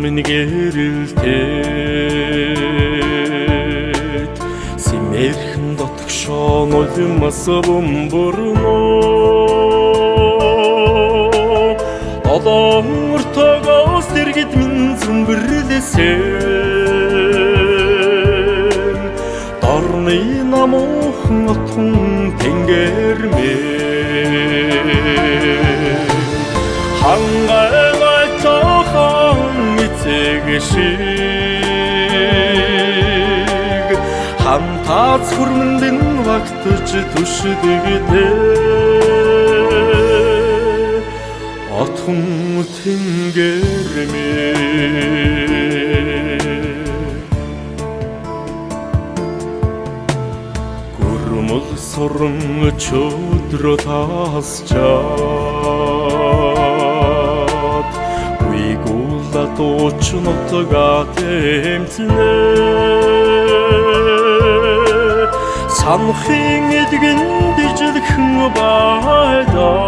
минь гэрэлтээд симэрхэн дотгошоо нулимас бөмбөрнөө долоон ортогоос дэргэд минь зүмбэрлэсэн дорны намуухан отхон тэнгэрмээ хангай жоохон эцэг шиг хамтаац хүрмэндэн вактж түшдэгдээ отхон тэнгэрмээ гүрмэл сорон чөдрө тасчаад уйгуулла дуучнотгаа тэмцэнэ санахын эдгэн дижилхэн байдаг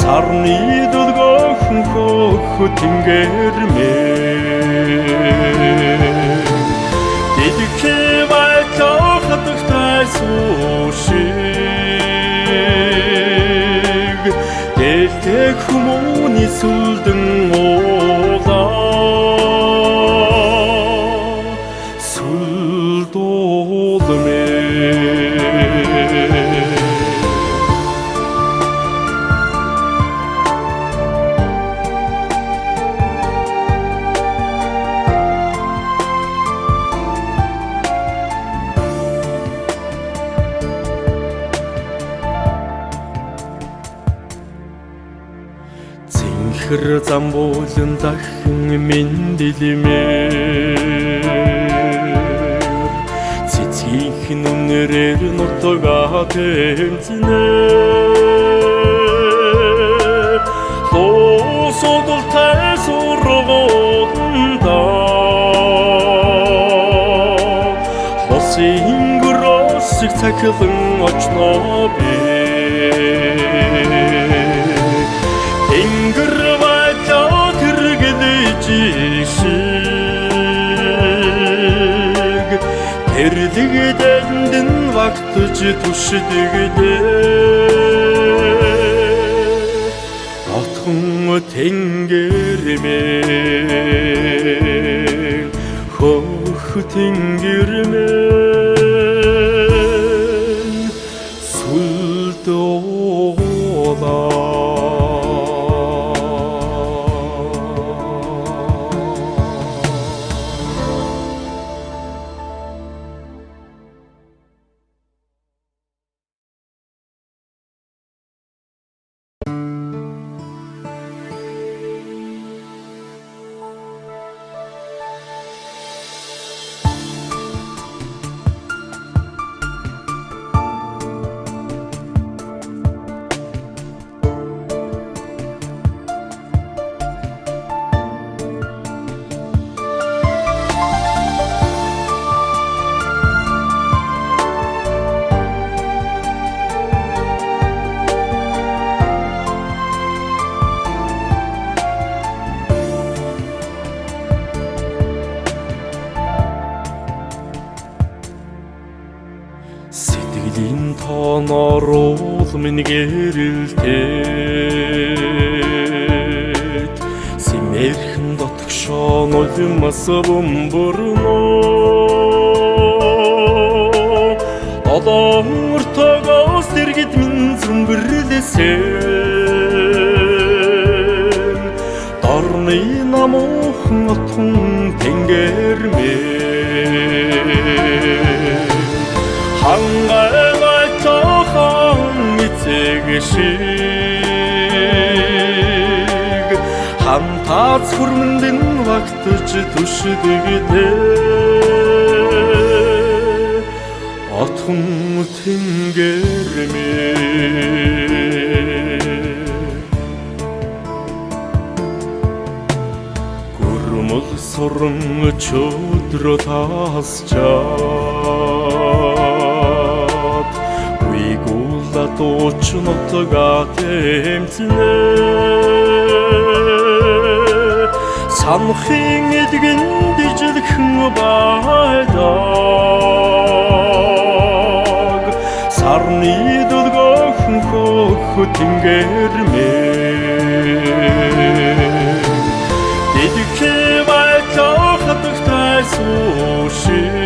сарны дулгохын хөх тэнгэрмээ дидхэ байлах хатагтай суушиг дэлдэг хүмүүний сүлдэн уулаа Зинхэр зам болон дахин минь дэлмээр цэцгийнхэн үнэрээр нутгаа тэмцэнэ лосодолтай сургууланда лосын гөрөөсөг цахилан очноо би Тэнгэр байлаа тэргэлж шиг тэрлэгдэндэн вактж түшдэгдээ отхон тэнгэрмээ хөх тэнгэрмээ сүлдөөла Сэтгэлийн тооноор уул минь гэрэлтээд симэрхэн дотгошоо нулимас бөмбөрнөө долоон ортогоос дэргэд минь зүмбэрлэсэн дорны намуухан отхон тэнгэрмээ хангай жоохон эцэг шиг хамтаац хүрмэндэн вактж түшдэгдээ отхон тэнгэрмээ гүрмэл сорон чөдрө тасчаад уйгуулла дуучнотгаа тэмцэнэ санахын эдгэн дижилхэн байдаг сарны дулгойн хөх тэнгэрмээ дэдгхэ байлах хатагтай суушиг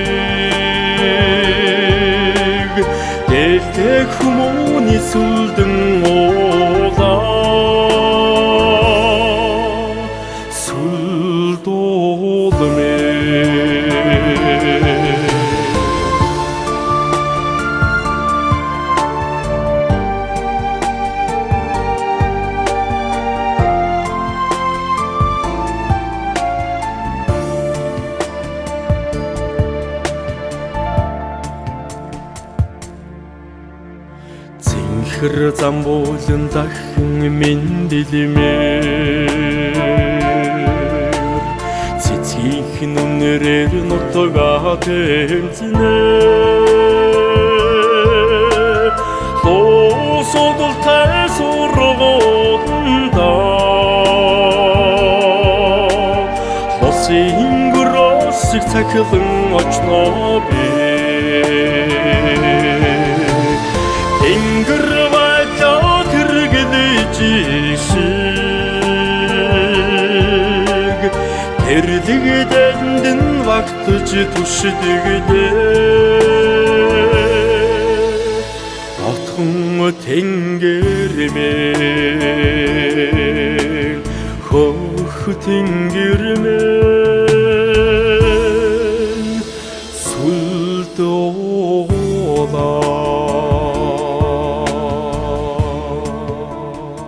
дэлдэг хүмүүний сүлдэн уулаа Цэнхэр зам болон дахин мэндэлмээр цэцгийнхэн үнэрээр нутгаа тэмцэнэ лосодолтай сургууланда лосын гөрөөсөг цахилан очноо би Тэнгэр байлаа тэргэлж шиг тэрлэгдэнд вактж түшдэгдээ отхон тэнгэрмээ хөх тэнгэр